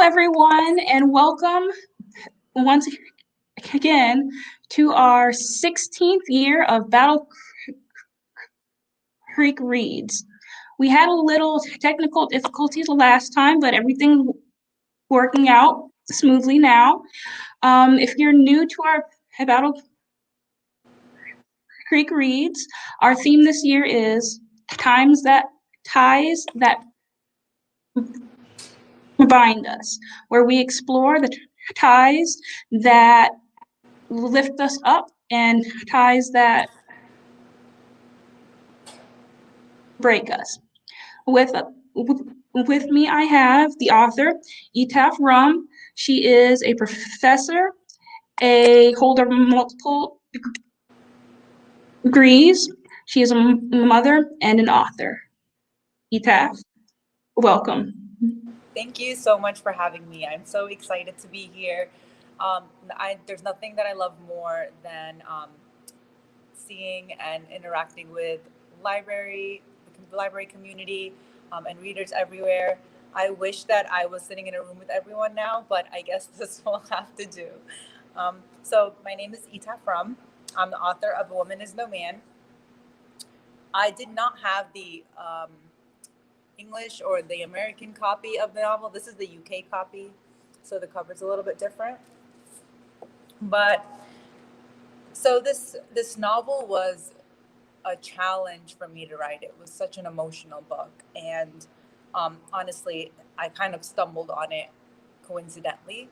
everyone, and welcome once again to our 16th year of Battle Creek Reads. We had a little technical difficulties the last time, but everything working out smoothly now. If you're new to our Battle Creek Reads, our theme this year is ties that bind us, where we explore the ties that lift us up and ties that break us. With with me, I have the author Etaf. She is a professor, a holder of multiple degrees. She is a mother and an author. Etaf, welcome. Thank you so much for having me. I'm so excited to be here. There's nothing that I love more than seeing and interacting with the library community, and readers everywhere. I wish that I was sitting in a room with everyone now, but I guess this will have to do. So my name is Etaf. I'm the author of A Woman Is No Man. I did not have the English or the American copy of the novel. This is the UK copy, so the cover's a little bit different. But so this novel was a challenge for me to write. It was such an emotional book, and honestly, I kind of stumbled on it coincidentally.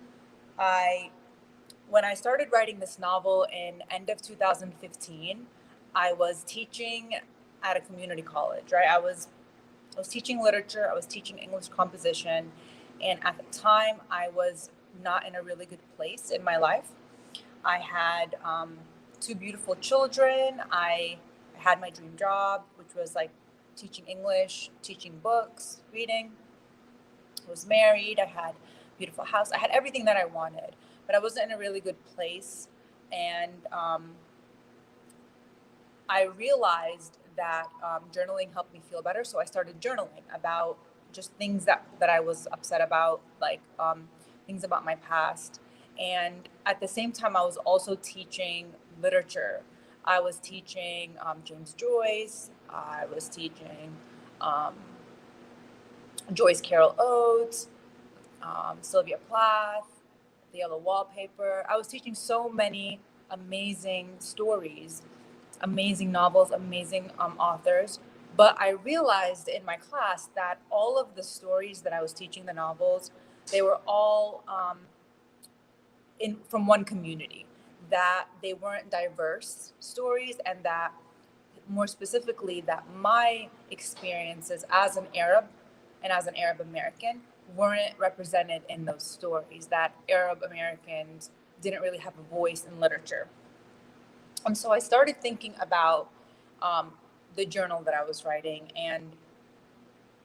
When I started writing this novel in end of 2015, I was teaching at a community college, right? I was teaching literature, I was teaching English composition, and at the time I was not in a really good place in my life. I had two beautiful children. I had my dream job, which was like teaching English, teaching books, reading. I was married, I had a beautiful house, I had everything that I wanted, but I wasn't in a really good place. And I realized that journaling helped me feel better. So I started journaling about just things that I was upset about, like things about my past. And at the same time, I was also teaching literature. I was teaching James Joyce. I was teaching Joyce Carol Oates, Sylvia Plath, The Yellow Wallpaper. I was teaching so many amazing stories, amazing novels, amazing authors. But I realized in my class that all of the stories that I was teaching, the novels, they were all from one community, that they weren't diverse stories, and that more specifically that my experiences as an Arab and as an Arab American weren't represented in those stories, that Arab Americans didn't really have a voice in literature. And so I started thinking about the journal that I was writing, and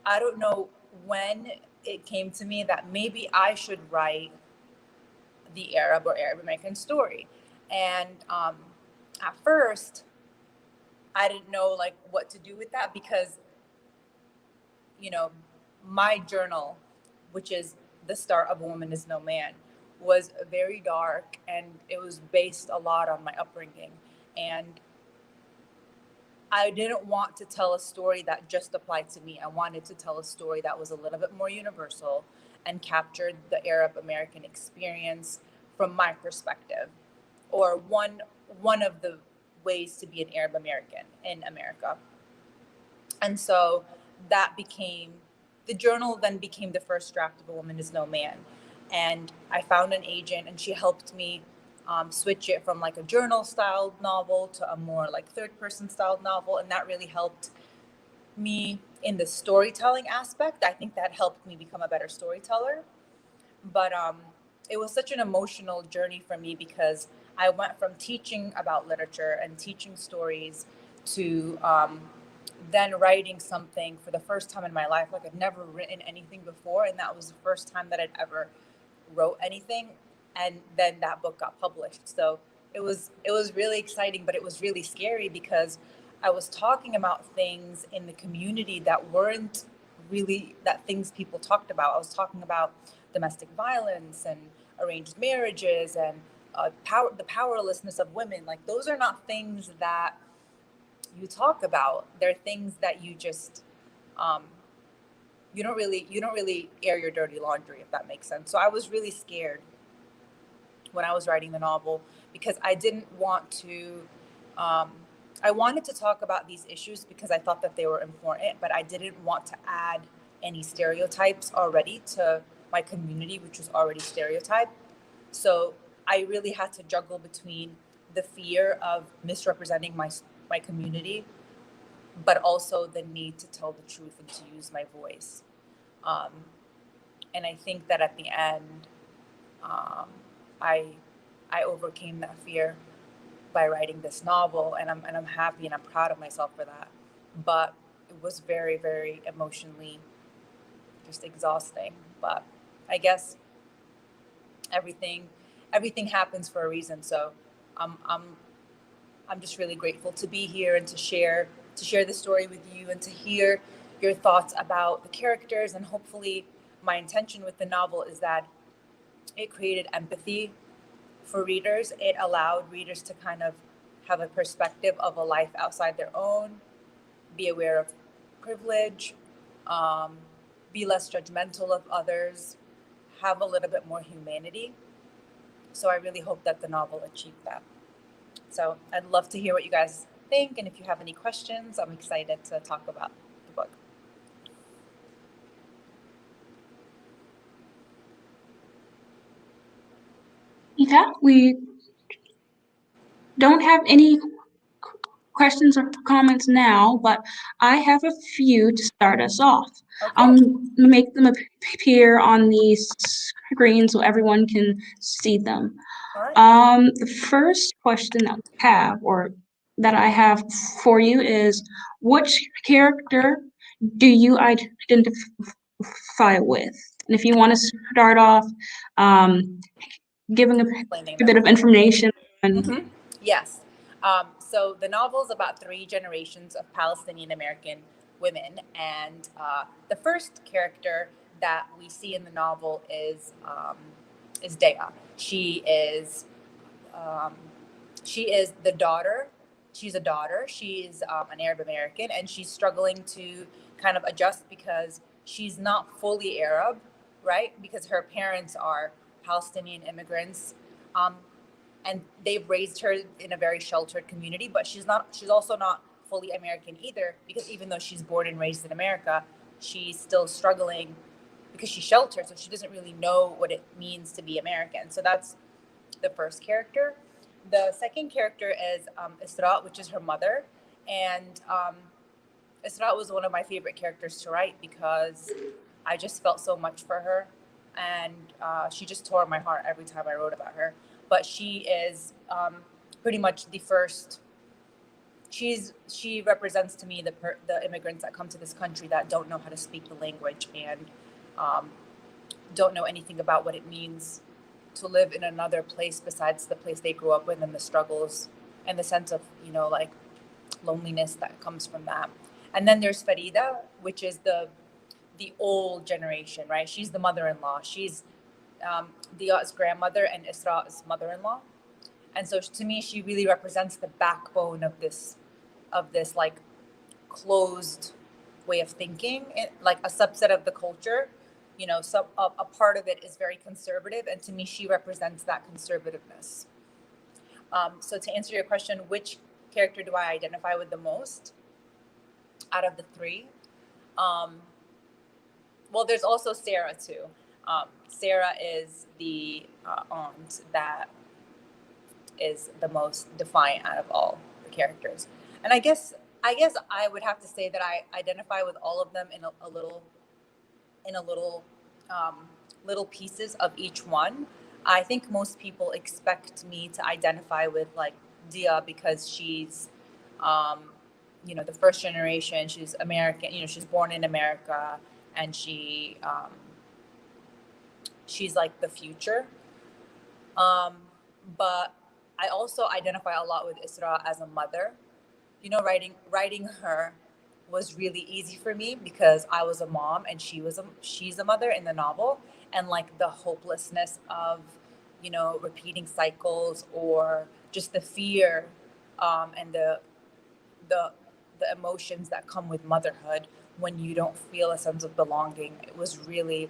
I don't know when it came to me that maybe I should write the Arab or Arab American story. And at first, I didn't know like what to do with that, because, you know, my journal, which is the start of A Woman Is No Man, was very dark, and it was based a lot on my upbringing. And I didn't want to tell a story that just applied to me. I wanted to tell a story that was a little bit more universal and captured the Arab American experience from my perspective, or one of the ways to be an Arab American in America. And so that became the journal, then became the first draft of A Woman Is No Man. And I found an agent, and she helped me switch it from like a journal styled novel to a more like third person styled novel. And that really helped me in the storytelling aspect. I think that helped me become a better storyteller. But it was such an emotional journey for me, because I went from teaching about literature and teaching stories to then writing something for the first time in my life. Like, I'd never written anything before, and that was the first time that I'd ever wrote anything. And then that book got published. So it was really exciting, but it was really scary, because I was talking about things in the community that weren't that things people talked about. I was talking about domestic violence and arranged marriages and the powerlessness of women. Like, those are not things that you talk about. They're things that you just you don't really air your dirty laundry, if that makes sense. So I was really scared when I was writing the novel, because I didn't want to I wanted to talk about these issues because I thought that they were important, but I didn't want to add any stereotypes already to my community, which was already stereotyped. So I really had to juggle between the fear of misrepresenting my community, but also the need to tell the truth and to use my voice. And I think that at the end, I overcame that fear by writing this novel, and I'm happy and I'm proud of myself for that. But it was very, very emotionally just exhausting. But I guess everything happens for a reason. So I'm just really grateful to be here and to share the story with you and to hear your thoughts about the characters. And hopefully my intention with the novel is that it created empathy for readers. It allowed readers to kind of have a perspective of a life outside their own, be aware of privilege, be less judgmental of others, have a little bit more humanity. So I really hope that the novel achieved that. So I'd love to hear what you guys think. And if you have any questions, I'm excited to talk about the book. Yeah, we don't have any questions or comments now, but I have a few to start us off. Okay. I'll make them appear on the screen so everyone can see them. All right. The first question that we have, or that I have for you, is which character do you identify with? And if you want to start off, giving Explaining a them. bit of information on Mm-hmm. Yes. So the novel is about 3 generations of Palestinian American women, and the first character that we see in the novel is Dea. She is the daughter. She's a daughter. She's an Arab American, and she's struggling to kind of adjust because she's not fully Arab, right? Because her parents are Palestinian immigrants. And they've raised her in a very sheltered community, but she's also not fully American either, because even though she's born and raised in America, she's still struggling because she's sheltered, so she doesn't really know what it means to be American. So that's the first character. The second character is Isra, which is her mother, and Isra was one of my favorite characters to write because I just felt so much for her, and she just tore my heart every time I wrote about her. But she is pretty much the first. She represents to me the immigrants that come to this country that don't know how to speak the language and don't know anything about what it means to live in another place besides the place they grew up in, and the struggles and the sense of, like, loneliness that comes from that. And then there's Farida, which is the old generation, right? She's the mother-in-law. She's Dia's grandmother and Isra's mother-in-law. And so to me, she really represents the backbone of this like closed way of thinking, like a subset of the culture. So a part of it is very conservative, and to me, she represents that conservativeness. So to answer your question, which character do I identify with the most out of the 3? Well, there's also Sarah too. Sarah is the aunt that is the most defiant out of all the characters. And I guess I would have to say that I identify with all of them in a little little pieces of each one. I think most people expect me to identify with, like, Dia because she's the first generation. She's American. She's born in America, and she's like the future. But I also identify a lot with Isra as a mother. Writing her was really easy for me because I was a mom and she's a mother in the novel, and like the hopelessness of, you know, repeating cycles, or just the fear, and the the emotions that come with motherhood when you don't feel a sense of belonging. It was really,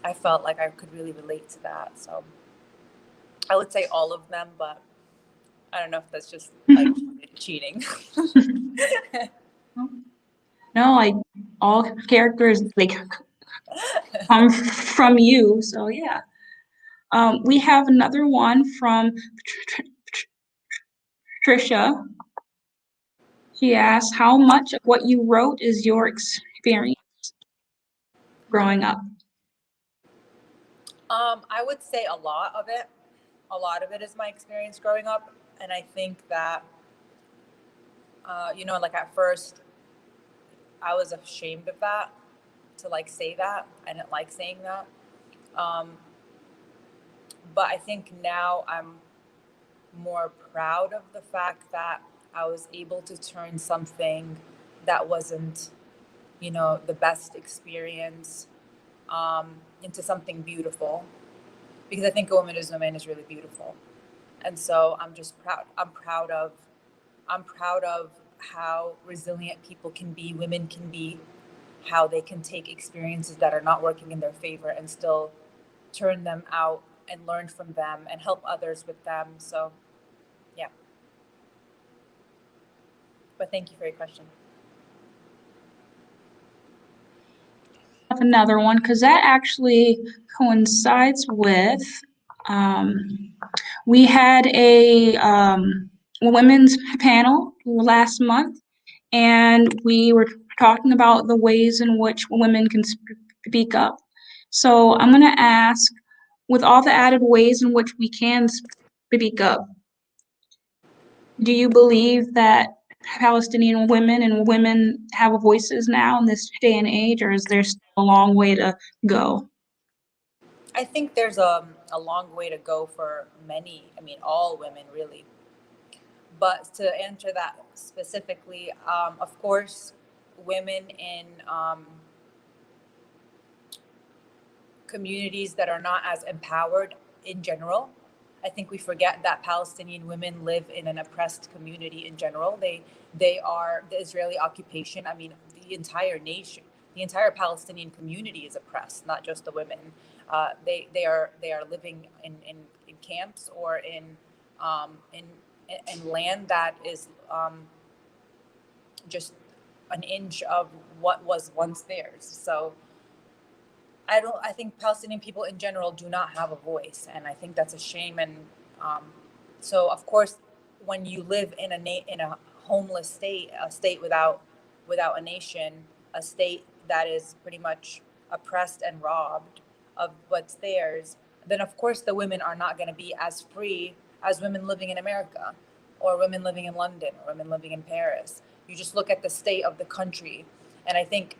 I felt like I could really relate to that. So I would say all of them, but I don't know if that's just like cheating. No, like all characters like come from you. So yeah. We have another one from Trisha. She asks, how much of what you wrote is your experience growing up? I would say a lot of it. A lot of it is my experience growing up, and I think that, you know, like at first, I was ashamed of that, to like say that. I didn't like saying that. Um, but I think now I'm more proud of the fact that I was able to turn something that wasn't, you know, the best experience, into something beautiful. Because I think a woman is a man is really beautiful, and so I'm just proud. I'm proud of how resilient people can be, women can be, how they can take experiences that are not working in their favor and still turn them out and learn from them and help others with them. So, yeah. But thank you for your question. Have another one because that actually coincides with we had a women's panel last month, and we were talking about the ways in which women can speak up. So I'm going to ask, with all the added ways in which we can speak up, do you believe that Palestinian women and women have voices now in this day and age, or is there still a long way to go? I think there's a long way to go for many, I mean, all women really. But to answer that specifically, of course, women in communities that are not as empowered in general. I think we forget that Palestinian women live in an oppressed community in general. They are the Israeli occupation. I mean, the entire nation, the entire Palestinian community is oppressed, not just the women. They are living in camps or in land that is, just an inch of what was once theirs. So I think Palestinian people in general do not have a voice, and I think that's a shame. And um, so, of course, when you live in a homeless state, a state without a nation, a state that is pretty much oppressed and robbed of what's theirs, then of course the women are not going to be as free as women living in America, or women living in London, or women living in Paris. You just look at the state of the country, and I think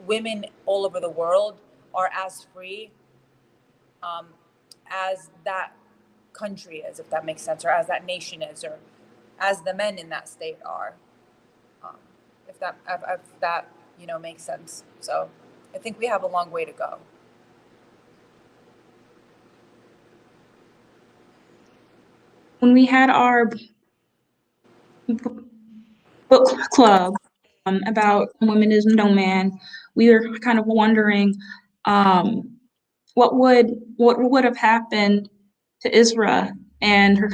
women all over the world are as free, um, as that country is, if that makes sense, or as that nation is, or as the men in that state are, um, if that, you know, makes sense. So I think we have a long way to go. When we had our book club about Women is No Man, we were kind of wondering um, what would have happened to Isra and her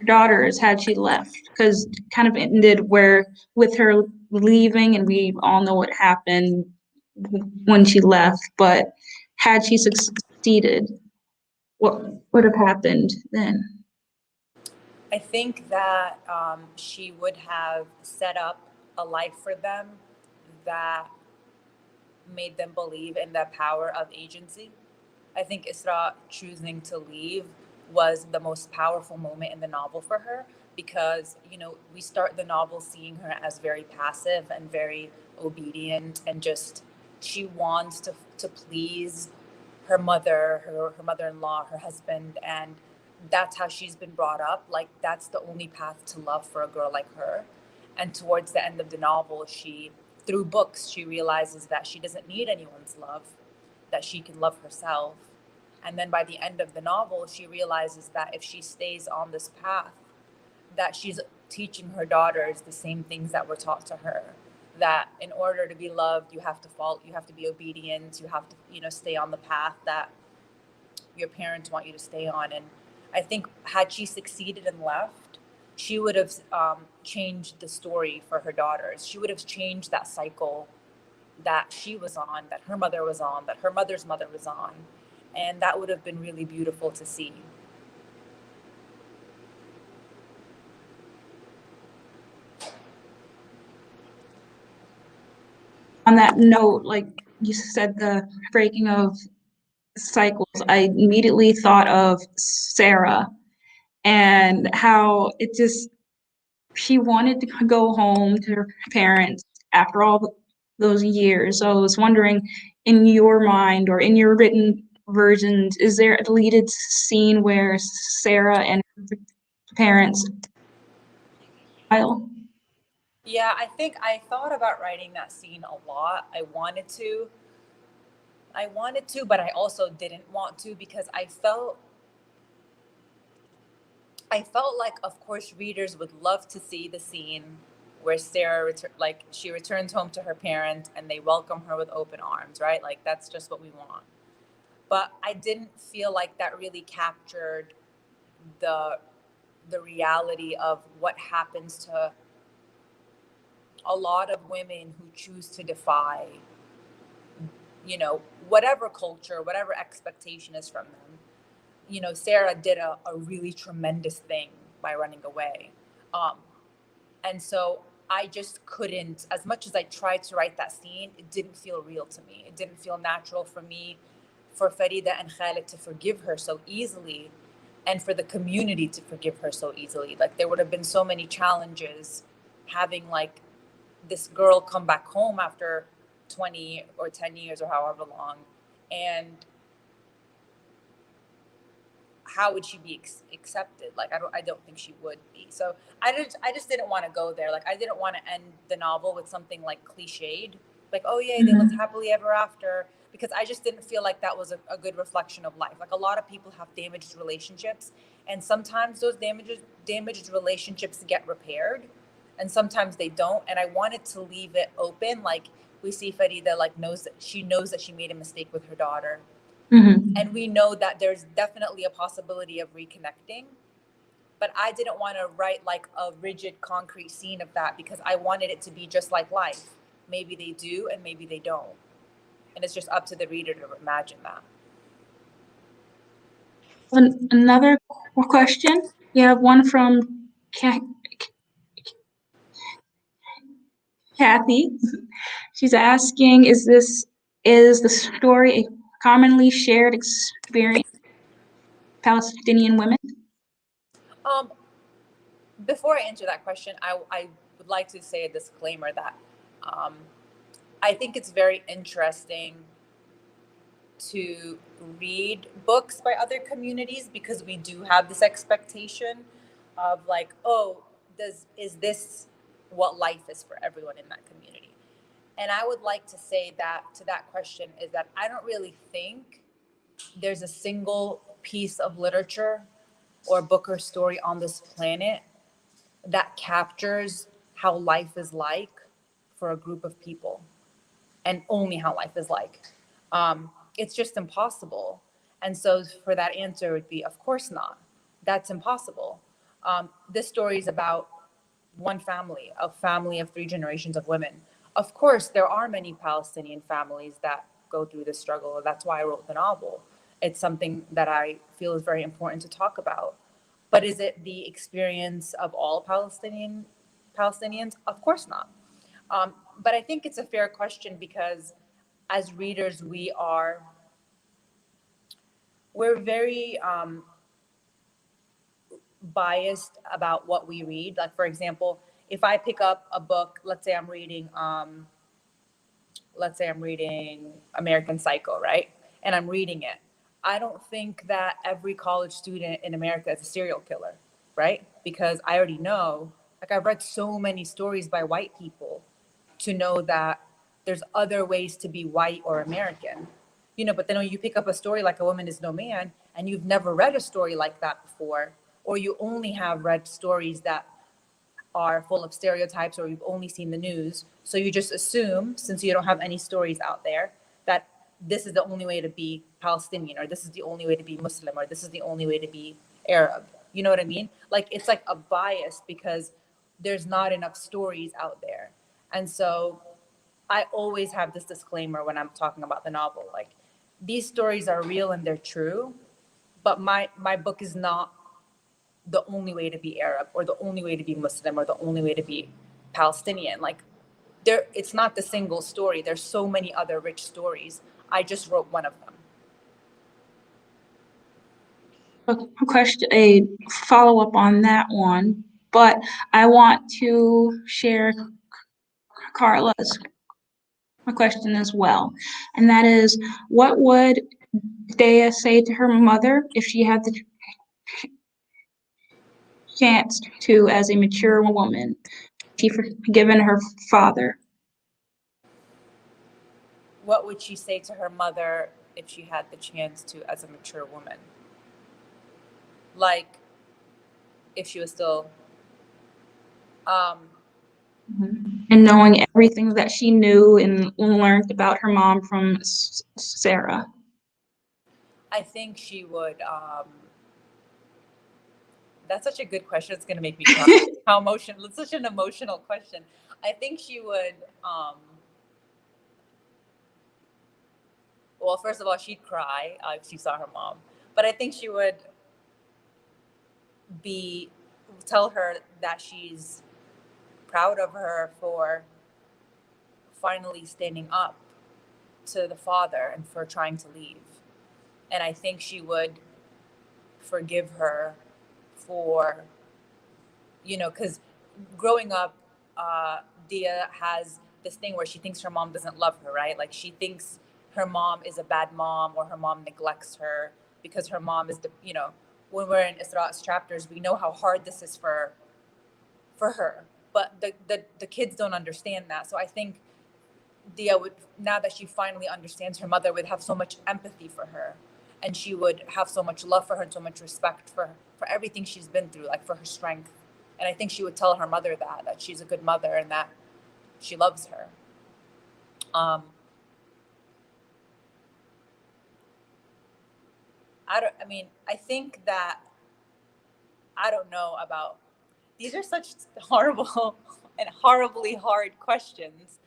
daughters had she left, because kind of ended where with her leaving, and we all know what happened when she left. But had she succeeded, what would have happened then? I think that, she would have set up a life for them that made them believe in the power of agency. I think Isra choosing to leave was the most powerful moment in the novel for her, because, you know, we start the novel seeing her as very passive and very obedient, and just she wants to please her mother, her mother-in-law, her husband, and that's how she's been brought up. Like, that's the only path to love for a girl like her. And towards the end of the novel, through books, she realizes that she doesn't need anyone's love, that she can love herself. And then by the end of the novel, she realizes that if she stays on this path, that she's teaching her daughters the same things that were taught to her, that in order to be loved, you have to fall, you have to be obedient, you have to, stay on the path that your parents want you to stay on. And I think had she succeeded and left, she would have changed the story for her daughters. She would have changed that cycle that she was on, that her mother was on, that her mother's mother was on. And that would have been really beautiful to see. On that note, like you said, the breaking of cycles, I immediately thought of Sarah and how it just, she wanted to go home to her parents after all those years. So I was wondering, in your mind or in your written versions, is there a deleted scene where Sarah and her parents smile? Yeah, I think I thought about writing that scene a lot. I wanted to, but I also didn't want to, because I felt like, of course, readers would love to see the scene where Sarah she returns home to her parents and they welcome her with open arms, right? Like that's just what we want. But I didn't feel like that really captured the reality of what happens to a lot of women who choose to defy, whatever culture, whatever expectation is from them. Sarah did a really tremendous thing by running away. And so I just couldn't, as much as I tried to write that scene, it didn't feel real to me. It didn't feel natural for me, for Farida and Khalid to forgive her so easily, and for the community to forgive her so easily. Like there would have been so many challenges having like this girl come back home after 20 or 10 years or however long. And how would she be accepted? Like, I don't think she would be. So I just didn't want to go there. Like, I didn't want to end the novel with something like cliched, like, oh yeah, they lived happily ever after, because I just didn't feel like that was a good reflection of life. Like a lot of people have damaged relationships, and sometimes those damaged relationships get repaired, and sometimes they don't. And I wanted to leave it open. Like we see Farida knows that she made a mistake with her daughter. Mm-hmm. And we know that there's definitely a possibility of reconnecting. But I didn't want to write like a rigid, concrete scene of that, because I wanted it to be just like life. Maybe they do and maybe they don't. And it's just up to the reader to imagine that. Another question. You have one from Kathy. She's asking, is the story a commonly shared experience of Palestinian women? Before I answer that question, I would like to say a disclaimer that I think it's very interesting to read books by other communities, because we do have this expectation of like, oh, is this what life is for everyone in that community? And I would like to say that to that question is that I don't really think there's a single piece of literature or book or story on this planet that captures how life is like for a group of people, and only how life is like. It's just impossible. And so for that answer would be, of course not. That's impossible. This story is about one family, a family of 3 generations of women. Of course, there are many Palestinian families that go through this struggle. That's why I wrote the novel. It's something that I feel is very important to talk about. But is it the experience of all Palestinians? Of course not. But I think it's a fair question, because as readers, we're very biased about what we read. Like, for example, if I pick up a book, let's say I'm reading American Psycho, right? And I'm reading it. I don't think that every college student in America is a serial killer, right? Because I already know Like, I've read so many stories by white people to know that there's other ways to be white or American, but then when you pick up a story like A Woman Is No Man, and you've never read a story like that before, or you only have read stories that are full of stereotypes, or you've only seen the news, so you just assume, since you don't have any stories out there, that this is the only way to be Palestinian, or this is the only way to be Muslim, or this is the only way to be Arab. You know what I mean? Like, it's like a bias because there's not enough stories out there. And so I always have this disclaimer when I'm talking about the novel. Like, these stories are real and they're true, but my book is not the only way to be Arab, or the only way to be Muslim, or the only way to be Palestinian. Like, it's not the single story. There's so many other rich stories. I just wrote one of them. A follow up on that one, but I want to share Carla's question as well, and that is, what would Dea say to her mother if she had the chance to, as a mature woman, she forgiven her father? What would she say to her mother if she had the chance to, as a mature woman? Like, if she was still and knowing everything that she knew and learned about her mom from Sarah. I think she would that's such a good question. It's going to make me cry. How emotional. It's such an emotional question. I think she would well, first of all, she'd cry if she saw her mom, but I think she would tell her that she's proud of her for finally standing up to the father and for trying to leave. And I think she would forgive her for, because growing up, Dea has this thing where she thinks her mom doesn't love her, right? Like, she thinks her mom is a bad mom, or her mom neglects her because her mom is when we're in Isra's chapters, we know how hard this is for her. But the kids don't understand that. So I think Dea would, now that she finally understands her mother, would have so much empathy for her, and she would have so much love for her and so much respect for everything she's been through, like for her strength. And I think she would tell her mother that she's a good mother and that she loves her. I think that, I don't know about, these are such horrible and horribly hard questions.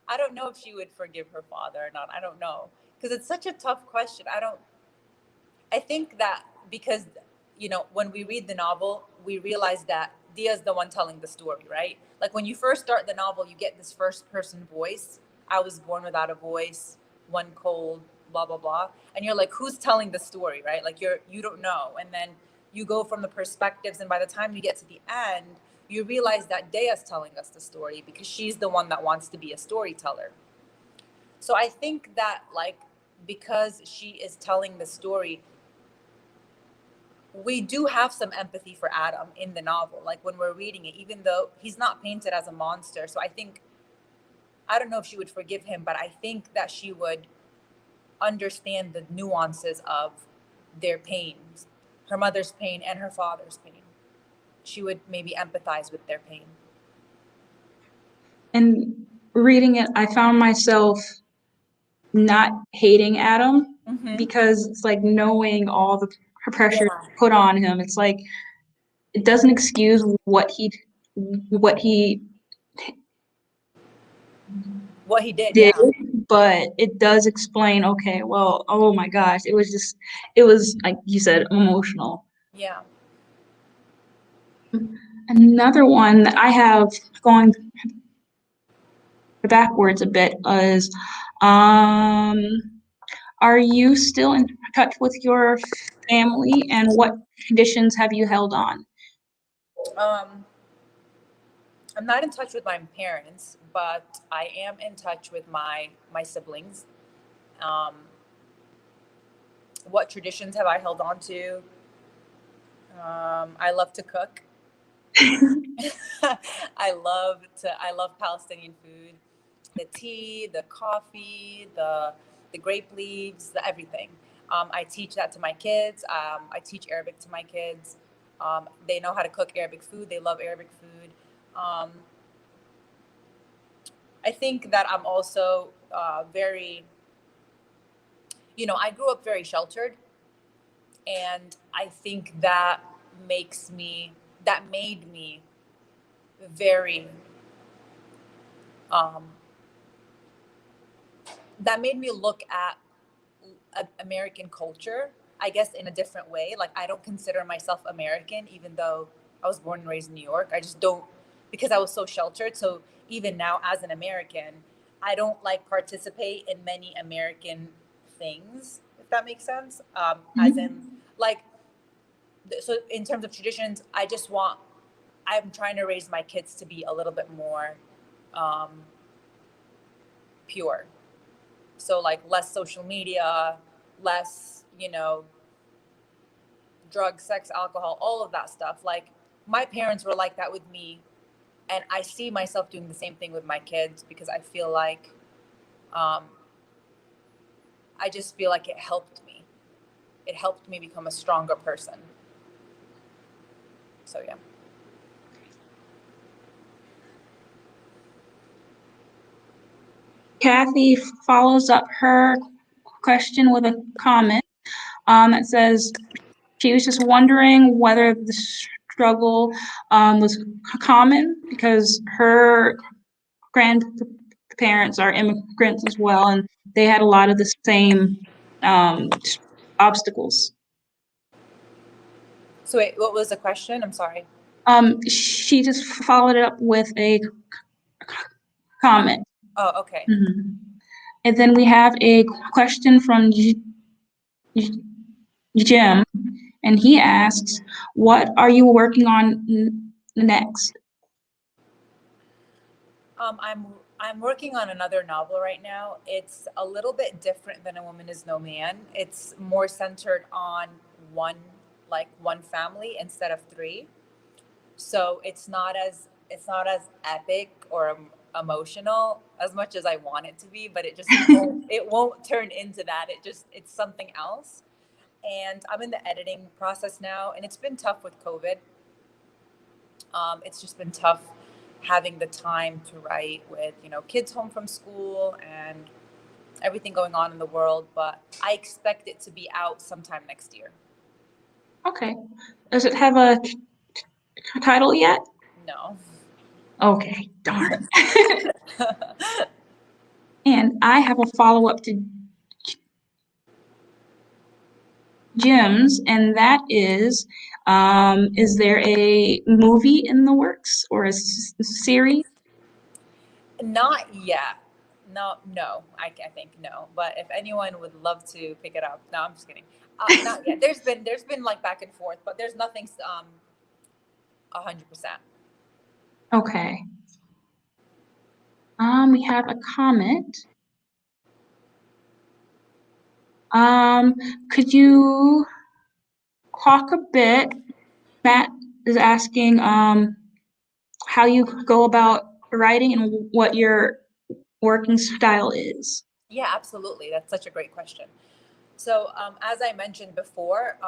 I don't know if she would forgive her father or not. I don't know, because it's such a tough question. I think that because, when we read the novel, we realize that Dia's the one telling the story, right? Like, when you first start the novel, you get this first person voice. I was born without a voice, one cold, blah, blah, blah. And you're like, who's telling the story, right? Like, you don't know. And then you go from the perspectives. And by the time you get to the end, you realize that Dea's telling us the story because she's the one that wants to be a storyteller. So I think that, like, because she is telling the story, we do have some empathy for Adam in the novel, like when we're reading it, even though he's not painted as a monster. So I don't know if she would forgive him, but I think that she would understand the nuances of their pains, her mother's pain and her father's pain. She would maybe empathize with their pain. And reading it, I found myself not hating Adam, because it's like knowing all the pressure put on him. It's like, it doesn't excuse what he did, did, but it does explain, okay, well, oh my gosh, it was like you said, emotional. Yeah. Another one that I have, going backwards a bit, is are you still in touch with your family, and what conditions have you held on? I'm not in touch with my parents, but I am in touch with my siblings. What traditions have I held on to? I love to cook. I love Palestinian food, the tea, the coffee, the grape leaves, the everything. I teach that to my kids. I teach Arabic to my kids. They know how to cook Arabic food. They love Arabic food. Um, I think that I'm also very, I grew up very sheltered, and I think that made me very um, that made me look at American culture, I guess, in a different way. Like, I don't consider myself American, even though I was born and raised in New York. I just don't, because I was so sheltered. So even now, as an American, I don't like participate in many American things, if that makes sense. As in, like, so in terms of traditions, I'm trying to raise my kids to be a little bit more um, pure. So, like, less social media, less, drugs, sex, alcohol, all of that stuff. Like, my parents were like that with me, and I see myself doing the same thing with my kids, because I feel like um, I just feel like it helped me. It helped me become a stronger person. So yeah. Kathy follows up her question with a comment that says she was just wondering whether the struggle was common because her grandparents are immigrants as well, and they had a lot of the same um, obstacles. So wait, what was the question? I'm sorry. She just followed it up with a comment. Oh, okay. Mm-hmm. And then we have a question from Jim, and he asks, "What are you working on next?" I'm working on another novel right now. It's a little bit different than A Woman Is No Man. It's more centered on one one family instead of three. So it's not as epic or emotional as much as I want it to be, but it won't turn into that. It's something else. And I'm in the editing process now, and it's been tough with COVID. It's just been tough having the time to write with kids home from school and everything going on in the world. But I expect it to be out sometime next year. Okay. Does it have a title yet? No. Okay, darn. And I have a follow up to Jim's, and that is there a movie in the works or a series? Not yet. No, no. I think no. But if anyone would love to pick it up, no, I'm just kidding. Not yet. There's been like back and forth, but there's nothing 100%. Okay. We have a comment. Um, could you talk a bit? Matt is asking how you go about writing and what your working style is. Yeah, absolutely. That's such a great question. So, as I mentioned before,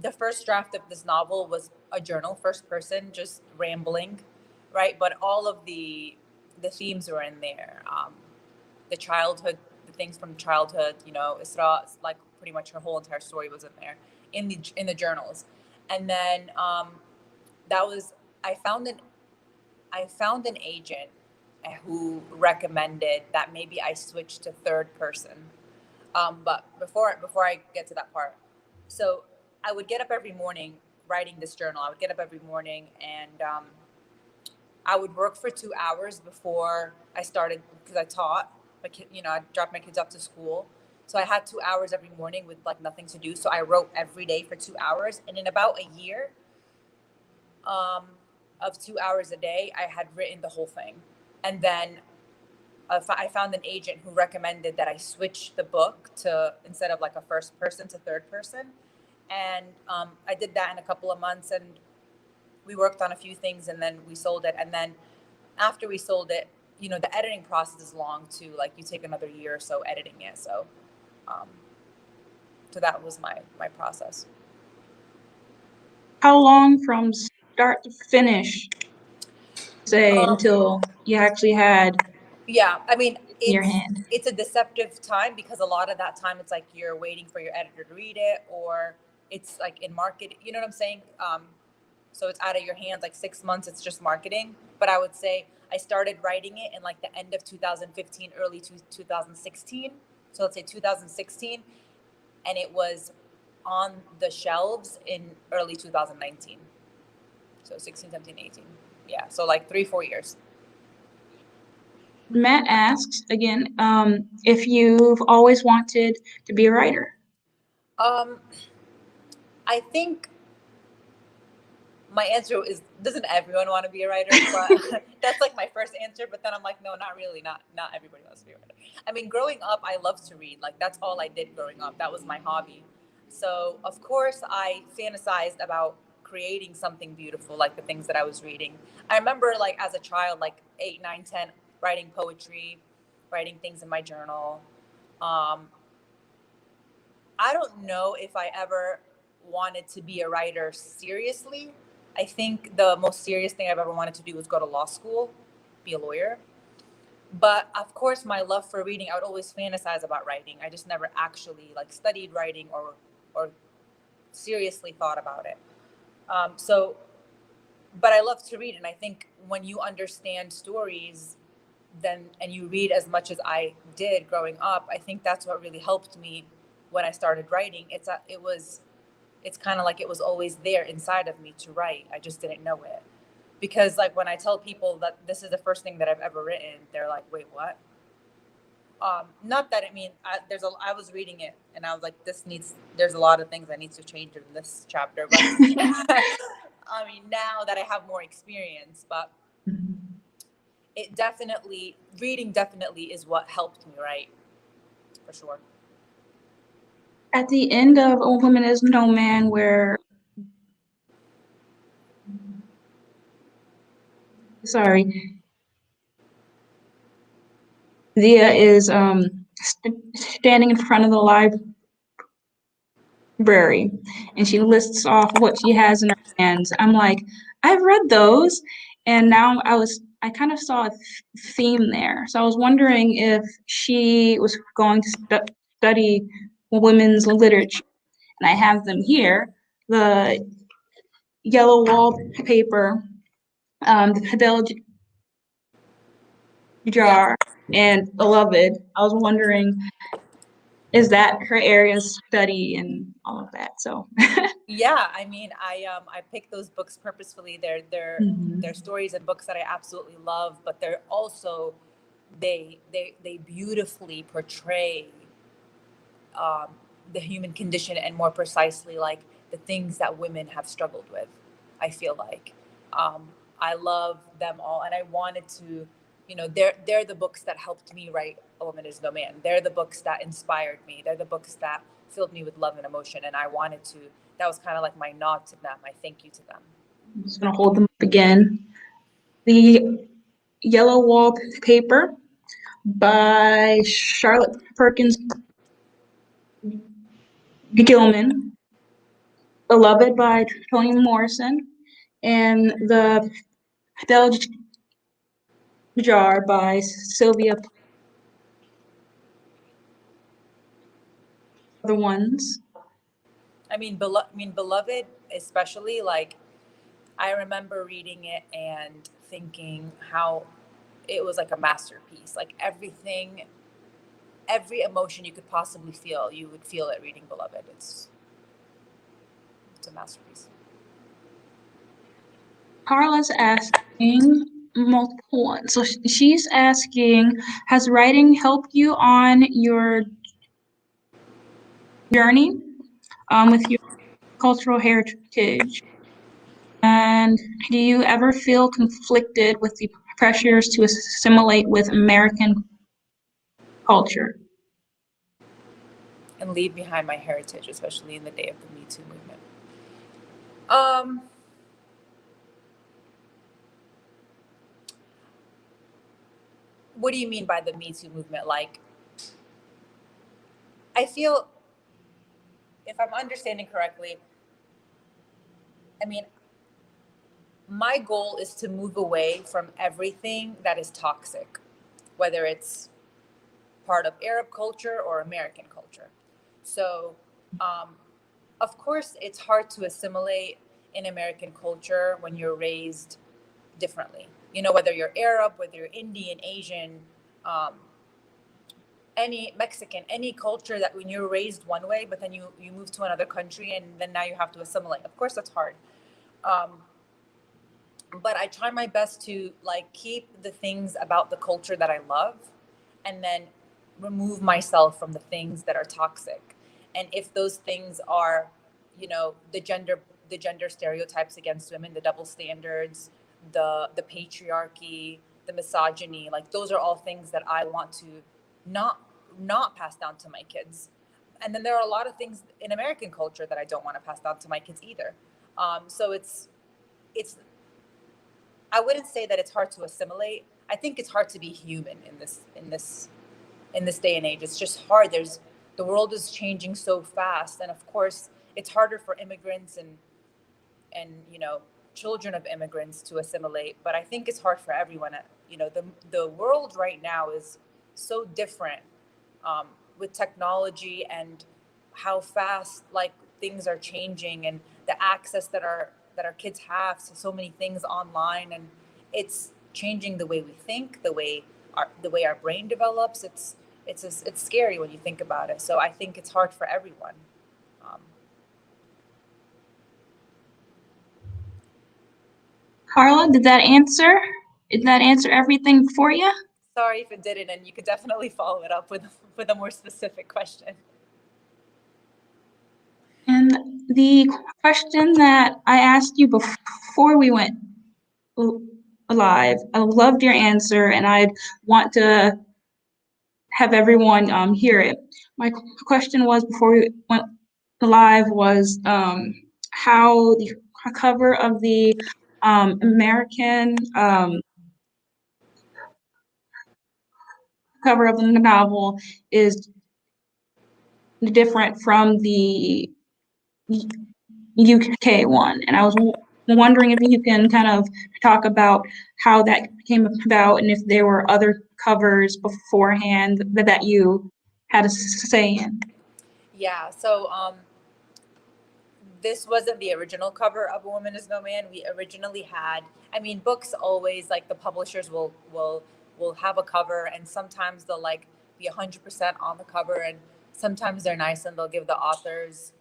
the first draft of this novel was a journal, first person, just rambling, right? But all of the themes were in there. The childhood, the things from childhood, Isra, like pretty much her whole entire story was in there in the journals. And then that was I found an agent who recommended that maybe I switch to third person. But before I get to that part, so I would get up every morning writing this journal. I would get up every morning, and I would work for 2 hours before I started, because I taught my kid. I dropped my kids off to school, so I had 2 hours every morning with like nothing to do. So I wrote every day for 2 hours, and in about a year um, of 2 hours a day, I had written the whole thing. And then I found an agent who recommended that I switch the book to, instead of like a first person, to third person. And I did that in a couple of months, and we worked on a few things and then we sold it. And then after we sold it, the editing process is long too. Like you take another year or so editing it. Um, so that was my process. How long from start to finish, say, Um, until you actually had yeah, I mean, in your hand? it's a deceptive time because a lot of that time it's like you're waiting for your editor to read it, or it's like in market. You know what I'm saying? So it's out of your hands. Like 6 months, it's just marketing. But I would say I started writing it in like the end of 2015, early 2016. So let's say 2016, and it was on the shelves in early 2019. So 16, 17, 18. Yeah. So like 3, 4 years. Matt asks again, if you've always wanted to be a writer. Um, I think my answer is, doesn't everyone want to be a writer? But that's like my first answer. But then I'm like, no, not really. Not everybody wants to be a writer. I mean, growing up, I loved to read. Like that's all I did growing up. That was my hobby. So of course, I fantasized about creating something beautiful, like the things that I was reading. I remember, like as a child, like 8, 9, 10, writing poetry, writing things in my journal. Um, I don't know if I ever wanted to be a writer seriously. I think the most serious thing I've ever wanted to do was go to law school, be a lawyer. But of course, my love for reading, I would always fantasize about writing. I just never actually like studied writing or seriously thought about it. So, but I love to read, and I think when you understand stories, then and you read as much as I did growing up, I think that's what really helped me when I started writing. It's kind of like it was always there inside of me to write. I just didn't know it. Because like when I tell people that this is the first thing that I've ever written, they're like, "Wait, what?" Not that, I mean, I was reading it and I was like, there's a lot of things I need to change in this chapter, but I mean, now that I have more experience, but reading definitely is what helped me write, for sure. At the end of A Woman Is No Man, where, sorry, Dia is standing in front of the library and she lists off what she has in her hands. I'm like, I've read those, and now I kind of saw a theme there. So I was wondering if she was going to study women's literature, and I have them here. The yellow wallpaper, the Fidel Yeah. jar, and Beloved. I was wondering, is that her area of study and all of that? So, Yeah, I mean, I picked those books purposefully. They're mhm. stories and books that I absolutely love, but they're also they beautifully portray um, the human condition, and more precisely, like the things that women have struggled with. I feel like I love them all, and I wanted to, they're the books that helped me write A Woman Is No Man. They're the books that inspired me. They're the books that filled me with love and emotion, and I wanted to. That was kind of like my nod to them, my thank you to them. I'm just gonna hold them up again. The Yellow Wallpaper by Charlotte Perkins Gilman, Beloved by Toni Morrison, and The Fidel Jar by Sylvia. Other ones. Beloved, especially, like I remember reading it and thinking how it was like a masterpiece. Like every emotion you could possibly feel, you would feel it reading Beloved. It's a masterpiece. Carla's asking multiple ones. So she's asking, has writing helped you on your journey with your cultural heritage? And do you ever feel conflicted with the pressures to assimilate with American culture? And leave behind my heritage, especially in the day of the Me Too movement. Um, What do you mean by the Me Too movement? Like, I feel, if I'm understanding correctly, I mean, my goal is to move away from everything that is toxic, whether it's part of Arab culture or American culture. So, um, of course, it's hard to assimilate in American culture when you're raised differently. You know, whether you're Arab, whether you're Indian, Asian, um, any Mexican, any culture, that when you're raised one way, but then you move to another country and then now you have to assimilate. Of course, that's hard. Um, but I try my best to like keep the things about the culture that I love, and then remove myself from the things that are toxic. And if those things are, you know, the gender stereotypes against women, the double standards, the patriarchy, the misogyny, like those are all things that I want to not not pass down to my kids. And then there are a lot of things in American culture that I don't want to pass down to my kids either. So it's I wouldn't say that it's hard to assimilate. I think it's hard to be human in this day and age. It's just hard. The world is changing so fast, and of course, it's harder for immigrants and children of immigrants to assimilate. But I think it's hard for everyone. The world right now is so different, um, with technology and how fast like things are changing, and the access that our kids have to so many things online, and it's changing the way we think, the way our brain develops. It's scary when you think about it. So I think it's hard for everyone. Um, Carla, did that answer everything for you? Sorry if it didn't, and you could definitely follow it up with a more specific question. And the question that I asked you before we went live, I loved your answer, and I'd want to have everyone hear it. My question was before we went live was how the cover of the American cover of the novel is different from the UK one, and I was wondering if you can kind of talk about how that came about and if there were other covers beforehand that you had a say in. Yeah. So this wasn't the original cover of A Woman Is No Man. We originally had, I mean, books always, like, the publishers will have a cover, and sometimes they'll like be 100% on the cover, and sometimes they're nice and they'll give the authors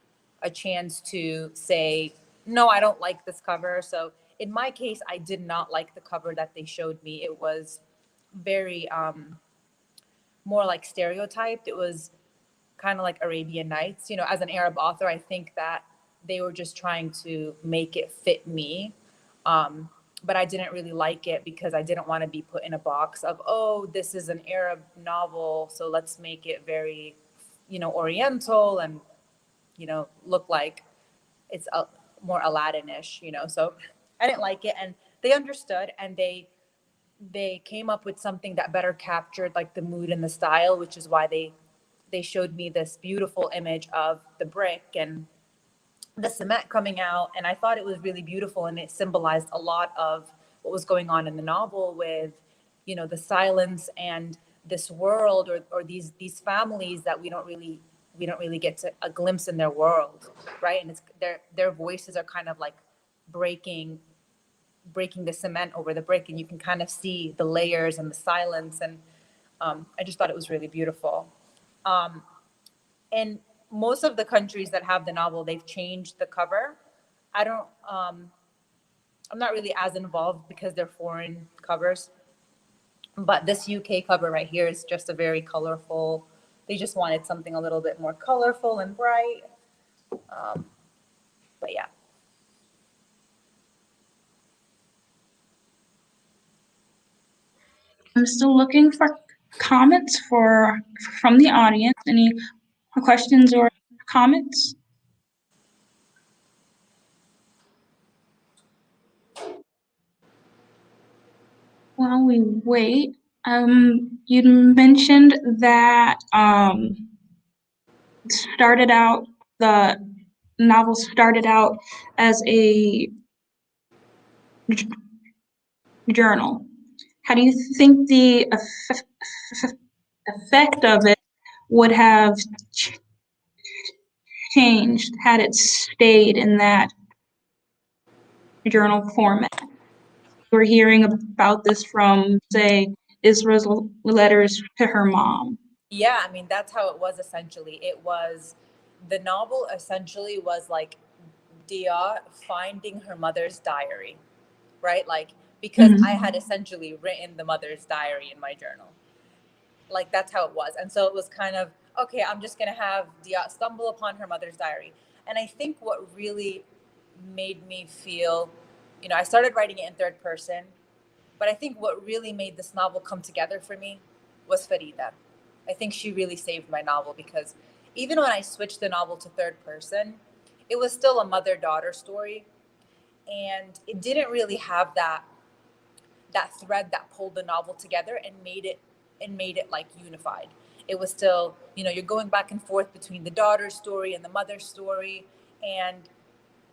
a chance to say, no, I don't like this cover. So in my case, I did not like the cover that they showed me. It was very more like stereotyped. It was kind of like Arabian Nights. As an Arab author, I think that they were just trying to make it fit me. But I didn't really like it because I didn't want to be put in a box of, oh, this is an Arab novel, so let's make it very, Oriental, and, look like it's more Aladdin-ish. So I didn't like it, and they understood, and they came up with something that better captured like the mood and the style, which is why they showed me this beautiful image of the brick and the cement coming out. And I thought it was really beautiful, and it symbolized a lot of what was going on in the novel with, the silence and this world, or these families that we don't really get to a glimpse in their world, right? And it's their voices are kind of like breaking the cement over the brick, and you can kind of see the layers and the silence. And I just thought it was really beautiful. um, and most of the countries that have the novel, they've changed the cover. I don't I'm not really as involved because they're foreign covers, but this UK cover right here is just a very colorful. They just wanted something a little bit more colorful and bright. um, but yeah. I'm still looking for comments from the audience. Any questions or comments? While we wait, You mentioned that started out the novel started out as a journal. How do you think the effect of it would have changed had it stayed in that journal format? We're hearing about this from, say, Israel's letters to her mom. Yeah, I mean, that's how it was essentially. The novel essentially was like Dia finding her mother's diary, right? Like, because I had Mm-hmm. essentially written the mother's diary in my journal. Like, that's how it was. And so it was kind of, okay, I'm just going to have Dia stumble upon her mother's diary. And I think what really made me feel, I started writing it in third person, but I think what really made this novel come together for me was Farida. I think she really saved my novel because even when I switched the novel to third person, it was still a mother-daughter story, and it didn't really have that thread that pulled the novel together and made it like unified. It was still, you're going back and forth between the daughter's story and the mother's story, and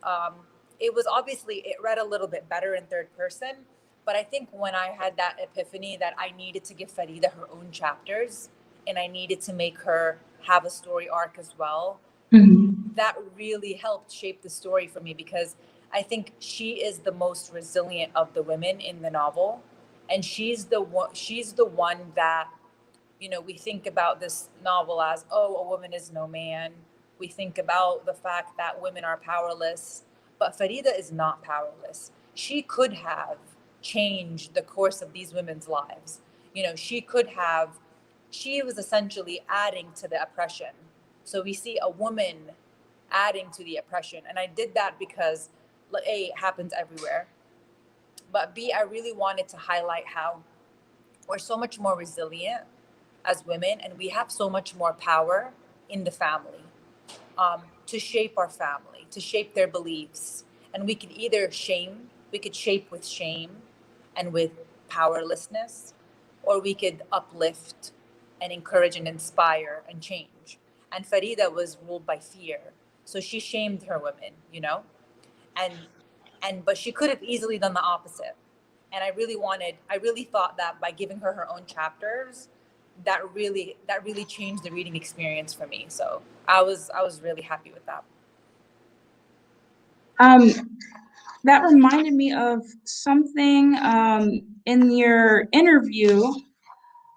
um, it was obviously it read a little bit better in third person. But I think when I had that epiphany that I needed to give Farida her own chapters and I needed to make her have a story arc as well, Mm-hmm. that really helped shape the story for me because I think she is the most resilient of the women in the novel, and she's the one that, we think about this novel as, oh, a woman is no man. We think about the fact that women are powerless, but Farida is not powerless. She could have changed the course of these women's lives. She was essentially adding to the oppression. So we see a woman adding to the oppression. And I did that because, A, it happens everywhere. But B, I really wanted to highlight how we're so much more resilient as women, and we have so much more power in the family, to shape our family, to shape their beliefs. And we could shape with shame and with powerlessness, or we could uplift and encourage and inspire and change. And Farida was ruled by fear. So she shamed her women, and but she could have easily done the opposite. And I really thought that by giving her her own chapters, that really changed the reading experience for me. So I was really happy with that. Um, that reminded me of something in your interview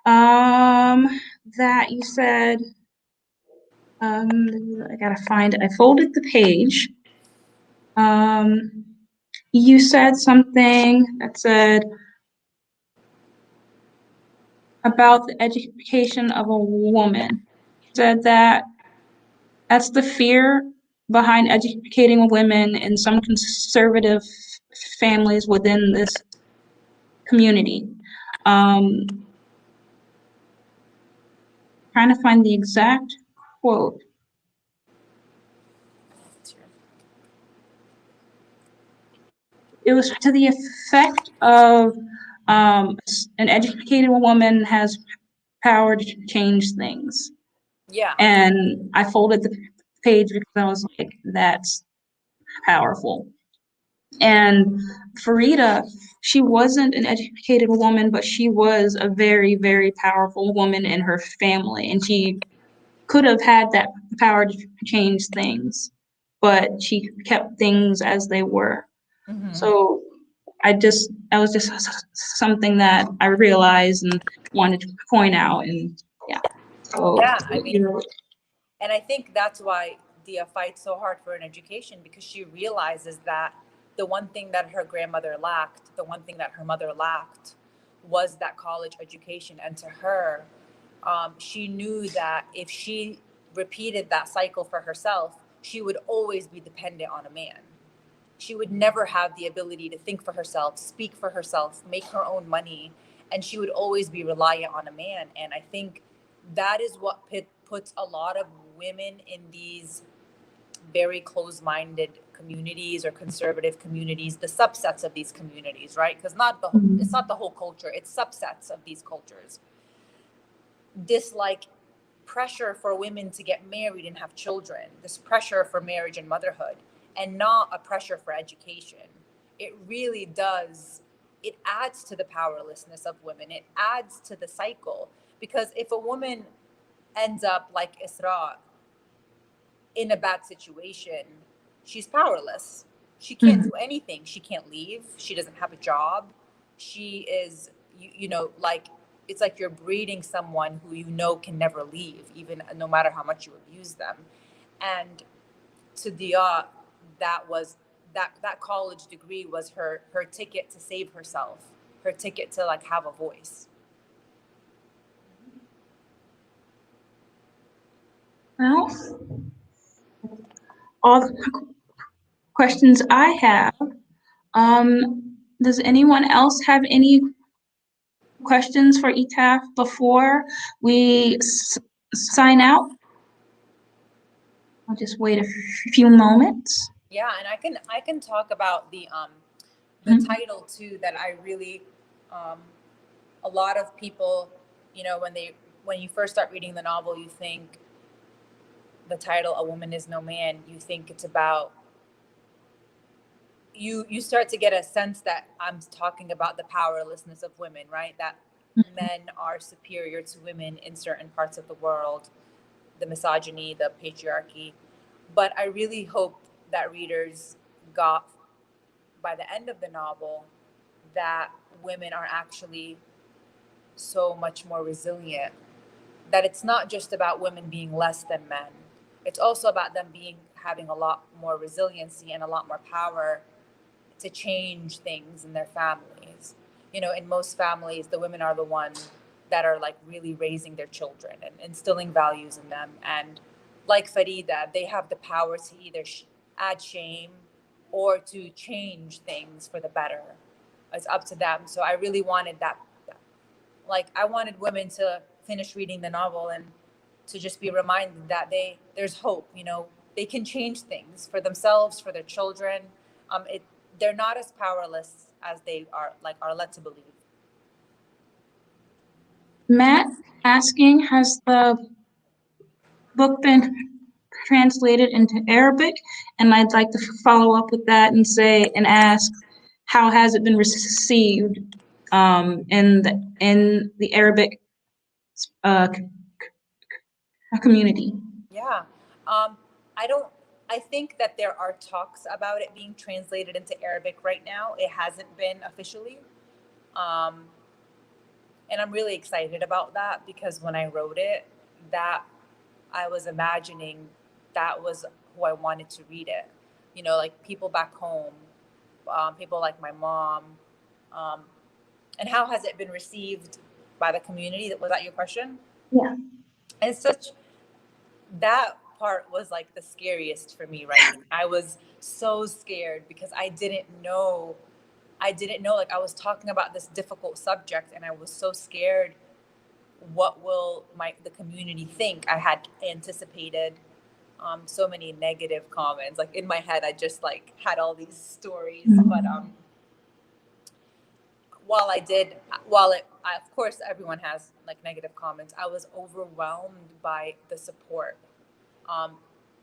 that you said. I gotta find it. I folded the page. Um, you said something that said about the education of a woman. You said that that's the fear behind educating women in some conservative families within this community. Um, Trying to find the exact quote. It was to the effect of an educated woman has power to change things. Yeah. And I folded the page because I was like, that's powerful. And Farida, she wasn't an educated woman, but she was a very, very powerful woman in her family. And she could have had that power to change things, but she kept things as they were. Hmm. So that was just something that I realized and wanted to point out. And yeah, so Yeah, I mean, and I think that's why Dia fights so hard for an education, because she realizes that the one thing that her grandmother lacked, the one thing that her mother lacked, was that college education. And to her, she knew that if she repeated that cycle for herself, she would always be dependent on a man. She would never have the ability to think for herself, speak for herself, make her own money, and she would always be reliant on a man. And I think that is what puts a lot of women in these very closed-minded communities or conservative communities, the subsets of these communities, right? Because it's not the whole culture, it's subsets of these cultures, dislike pressure for women to get married and have children, this pressure for marriage and motherhood, and not a pressure for education. It really does. It adds to the powerlessness of women. It adds to the cycle. Because if a woman ends up like Isra in a bad situation, she's powerless. She can't do anything. She can't leave. She doesn't have a job. She is, like, it's like you're breeding someone who can never leave, even no matter how much you abuse them. And to Dia, that college degree was her ticket to save herself, her ticket to like have a voice. Well, all the questions I have. Does anyone else have any questions for Etaf before we sign out? I'll just wait a few moments. Yeah, and I can talk about the title too, that I really a lot of people, when you first start reading the novel, you think the title "A Woman Is No Man," you think it's about you start to get a sense that I'm talking about the powerlessness of women, right? That men are superior to women in certain parts of the world, the misogyny, the patriarchy. But I really hope that readers got, by the end of the novel, that women are actually so much more resilient, that it's not just about women being less than men. It's also about them having a lot more resiliency and a lot more power to change things in their families. In most families, the women are the ones that are like really raising their children and instilling values in them. And like Farida, they have the power to either add shame or to change things for the better. It's up to them. So I really wanted that. Like, I wanted women to finish reading the novel and to just be reminded that there's hope. They can change things for themselves, for their children. They're not as powerless as they are led to believe. Matt asking, has the book been translated into Arabic? And I'd like to follow up with that and ask, how has it been received in the Arabic community? Yeah. I think that there are talks about it being translated into Arabic right now. It hasn't been officially. And I'm really excited about that, because when I wrote it, that I was imagining that was who I wanted to read it. Like people back home, people like my mom. And how has it been received by the community? Was that your question? Yeah. And that part was like the scariest for me, right? I was so scared because I didn't know, like, I was talking about this difficult subject, and I was so scared. What will the community think? I had anticipated so many negative comments. Like in my head, I just like had all these stories. But of course, everyone has like negative comments. I was overwhelmed by the support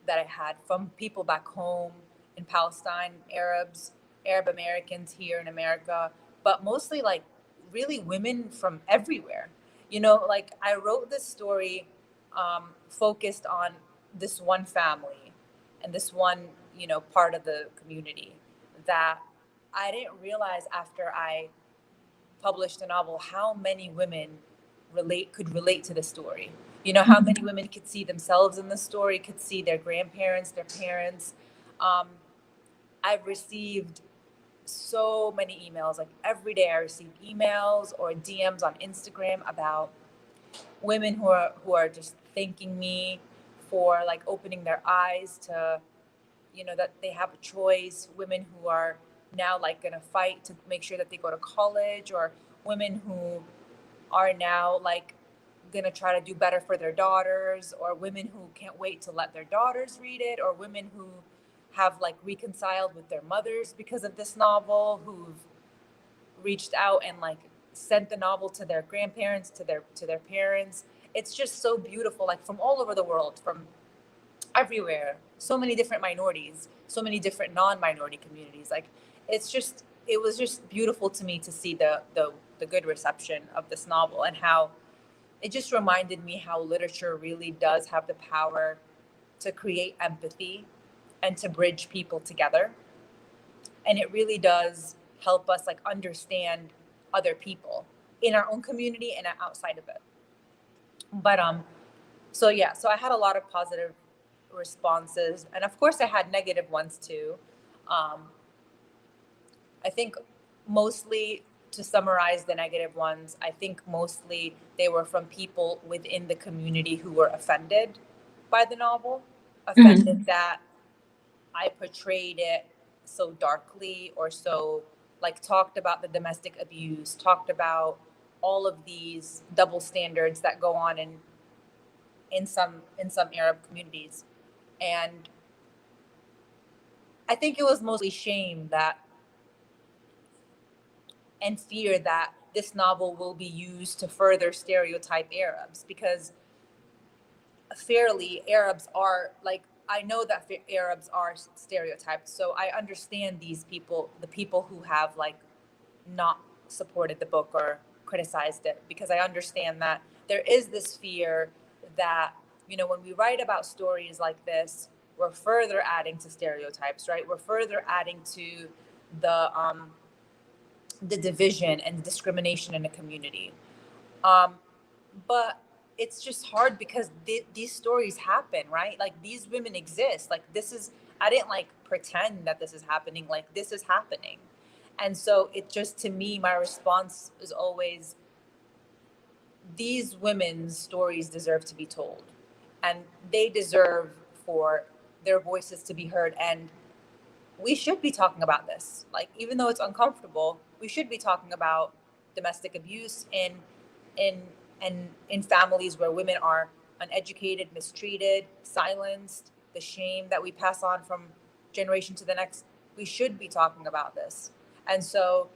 that I had from people back home in Palestine, Arab Americans here in America, but mostly like really women from everywhere. Like I wrote this story focused on this one family and this one, part of the community, that I didn't realize after I published a novel how many women could relate to the story. How many women could see themselves in the story, could see their grandparents, their parents. I've received so many emails. Like every day I receive emails or DMs on Instagram about women who are just thanking me for like opening their eyes to, that they have a choice. Women who are now like gonna fight to make sure that they go to college, or women who are now like gonna try to do better for their daughters, or women who can't wait to let their daughters read it, or women who have like reconciled with their mothers because of this novel, who've reached out and like sent the novel to their grandparents, to their parents. It's just so beautiful, like from all over the world, from everywhere, so many different minorities, so many different non-minority communities. Like it was just beautiful to me to see the good reception of this novel, and how it just reminded me how literature really does have the power to create empathy and to bridge people together. And it really does help us like understand other people in our own community and outside of it. But so yeah, so I had a lot of positive responses, and of course I had negative ones too. um I think mostly, to summarize the negative ones, I think mostly they were from people within the community who were offended by the novel, Mhm. offended that I portrayed it so darkly, or so like talked about the domestic abuse, talked about all of these double standards that go on in some Arab communities. And I think it was mostly shame that, and fear that this novel will be used to further stereotype Arabs, because fairly Arabs are like, I know that Arabs are stereotyped, so I understand these people, the people who have like not supported the book or criticized it, because I understand that there is this fear that, you know, when we write about stories like this, we're further adding to stereotypes, right? We're further adding to the um the division and discrimination in a community. Um, but it's just hard because these stories happen, right? Like these women exist. Like this is, I didn't like pretend that this is happening. Like this is happening. And so it just, to me, my response is always, these women's stories deserve to be told, and they deserve for their voices to be heard. And we should be talking about this. Like, even though it's uncomfortable, we should be talking about domestic abuse in in families where women are uneducated, mistreated, silenced, the shame that we pass on from generation to the next. We should be talking about this. And so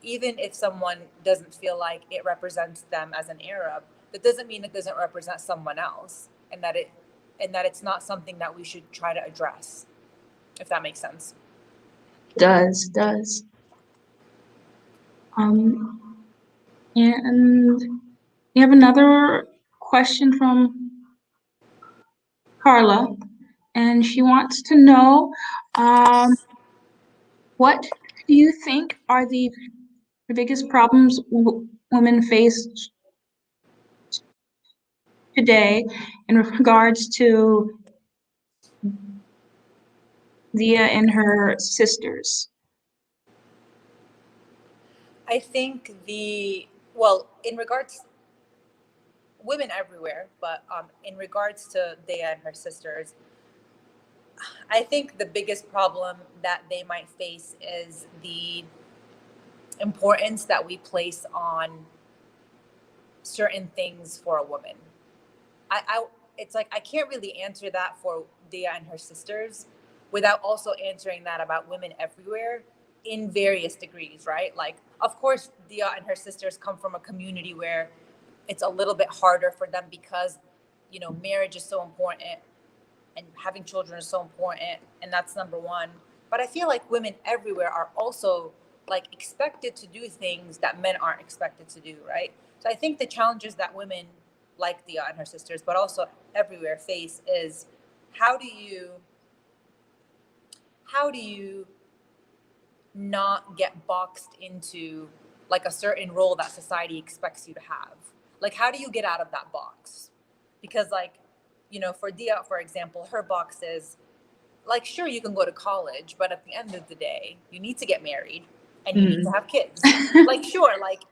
even if someone doesn't feel like it represents them as an Arab, that doesn't mean it doesn't represent someone else, and that it's not something that we should try to address, if that makes sense. Does. Um, and we have another question from Carla, and she wants to know, um, what do you think are the biggest problems women face today in regards to Dia and her sisters? I think well, in regards, women everywhere, but in regards to Dea and her sisters, I think the biggest problem that they might face is the importance that we place on certain things for a woman. I it's like I can't really answer that for Dea and her sisters without also answering that about women everywhere in various degrees, right? Like, of course, Dea and her sisters come from a community where it's a little bit harder for them because, you know, marriage is so important and having children is so important, and that's number one. But I feel like women everywhere are also like expected to do things that men aren't expected to do, right? So I think the challenges that women like Dia and her sisters, but also everywhere, face is, how do you how do you not get boxed into like a certain role that society expects you to have? Like, how do you get out of that box? Because, like, you know, for Dia, for example, her box is like, sure, you can go to college, but at the end of the day, you need to get married and you need to Mm. have kids. Like, sure, like,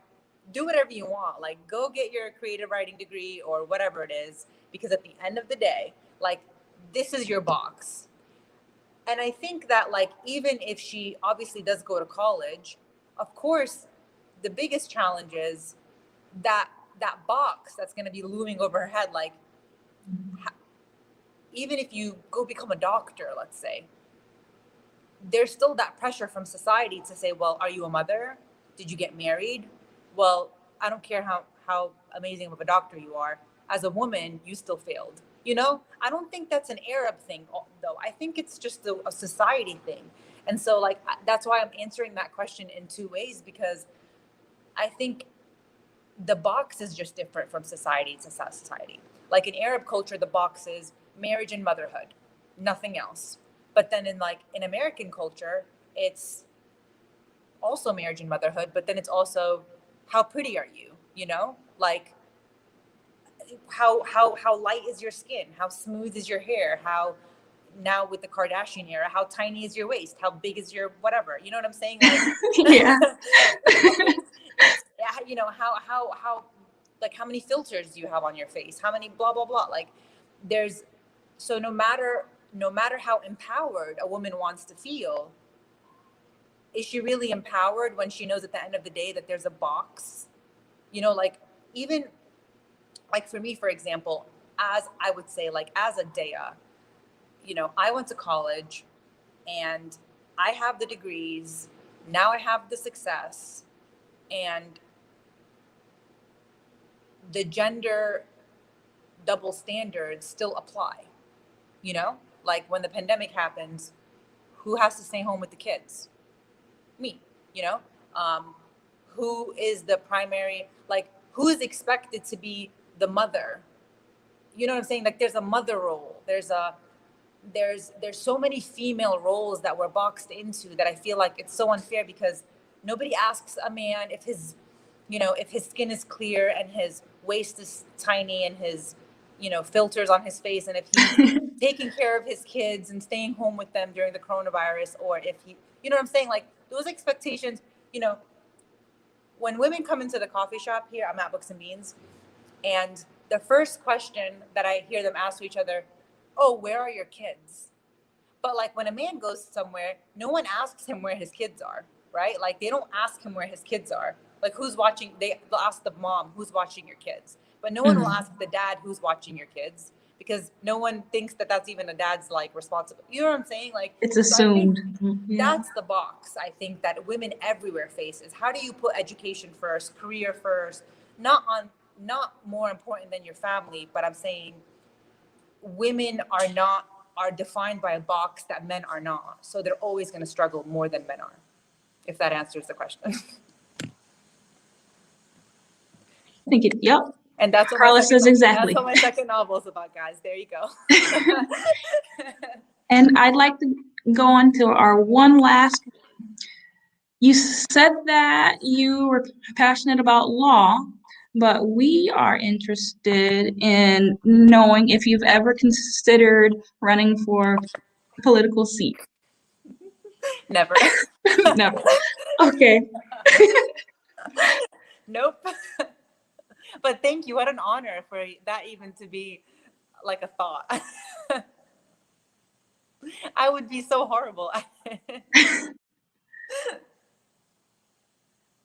do whatever you want. Like, go get your creative writing degree or whatever it is, because at the end of the day, like, this is your box. And I think that, like, even if she obviously does go to college, of course, the biggest challenge is that that box that's going to be looming over her head. Like, even if you go become a doctor, let's say, there's still that pressure from society to say, well, are you a mother? Did you get married? Well, I don't care how amazing of a doctor you are. As a woman, you still failed. You know, I don't think that's an Arab thing, though. I think it's just a society thing. And so, like, that's why I'm answering that question in two ways, because I think the box is just different from society to society. Like in Arab culture, the box is marriage and motherhood, nothing else. But then in American culture, it's also marriage and motherhood, but then it's also how pretty are you? You know, like how light is your skin? How smooth is your hair? How, now with the Kardashian era, how tiny is your waist? How big is your whatever? You know what I'm saying? Like, Yeah. you know, how like how many filters do you have on your face? How many blah blah blah? Like, there's, so no matter how empowered a woman wants to feel, is she really empowered when she knows at the end of the day that there's a box? You know, like, even like for me, for example, as I would say, like as a Dea, you know, I went to college and I have the degrees. Now I have the success, and the gender double standards still apply. You know, like when the pandemic happens, who has to stay home with the kids? Me. You know, who is the primary, like who is expected to be the mother? You know what I'm saying? Like there's a mother role. There's so many female roles that we're boxed into that I feel like it's so unfair, because nobody asks a man if his, you know, if his skin is clear and his waist is tiny and his, you know, filters on his face, and if he's taking care of his kids and staying home with them during the coronavirus, or if he, you know what I'm saying? Like those expectations, you know, when women come into the coffee shop here, I'm at Books and Beans, and the first question that I hear them ask to each other, oh, where are your kids? But like when a man goes somewhere, no one asks him where his kids are, right? Like they don't ask him where his kids are. Like who's watching, they'll ask the mom, who's watching your kids? But no one will ask the dad who's watching your kids, because no one thinks that that's even a dad's like responsibility. You know what I'm saying? Like It's so I think assumed. Yeah. that's the box I think that women everywhere face, is how do you put education first, career first, not more important than your family, but I'm saying women are defined by a box that men are not. So they're always going to struggle more than men are, if that answers the question. I think it, yep. And that's what Carla says exactly. That's what my second novel is about, guys. There you go. And I'd like to go on to our one last. You said that you were passionate about law, but we are interested in knowing if you've ever considered running for a political seat. Never. Never. Okay. Nope. But thank you. What an honor for that even to be like a thought. I would be so horrible.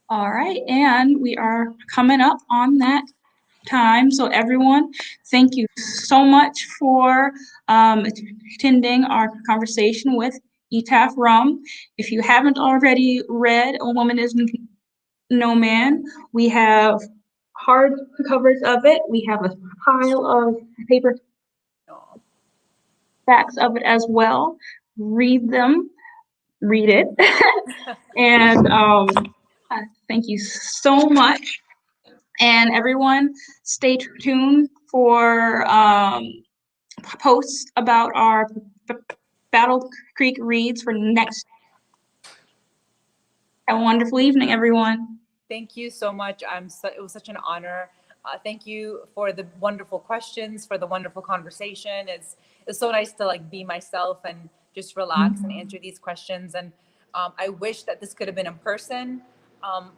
All right, and we are coming up on that time. So everyone, thank you so much for attending our conversation with Etaf Rum. If you haven't already read A Woman Is No Man, we have hard covers of it. We have a pile of paper backs of it as well. Read them, read it, and thank you so much. And everyone, stay tuned for posts about our Battle Creek reads for next. Have a wonderful evening, everyone. Thank you so much. It was such an honor. Thank you for the wonderful questions, for the wonderful conversation. It's so nice to like be myself and just relax and answer these questions. And I wish that this could have been in person,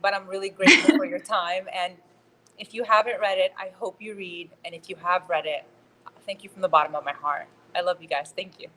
but I'm really grateful for your time. And if you haven't read it, I hope you read. And if you have read it, thank you from the bottom of my heart. I love you guys. Thank you.